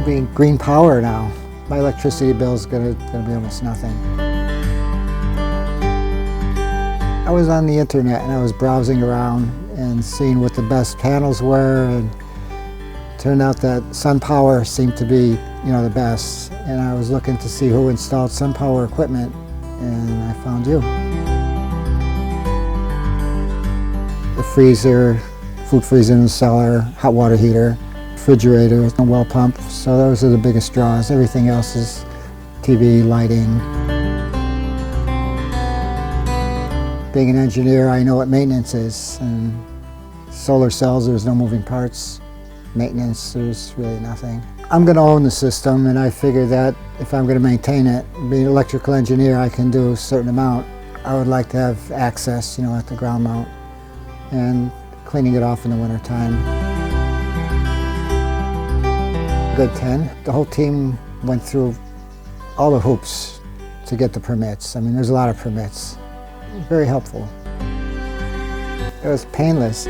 being green power now. My electricity bill is going to be almost nothing. I was on the internet and I was browsing around and seeing what the best panels were, and turned out that SunPower seemed to be, the best. And I was looking to see who installed SunPower equipment, and I found you. The freezer, food freezer in the cellar, hot water heater, refrigerator, a well pump. So those are the biggest draws. Everything else is TV, lighting. Being an engineer, I know what maintenance is. And solar cells, there's no moving parts. Maintenance, there's really nothing. I'm going to own the system, and I figure that if I'm going to maintain it, being an electrical engineer, I can do a certain amount. I would like to have access, at the ground mount, and cleaning it off in the wintertime. Good 10. The whole team went through all the hoops to get the permits. I mean, there's a lot of permits. It was very helpful. It was painless.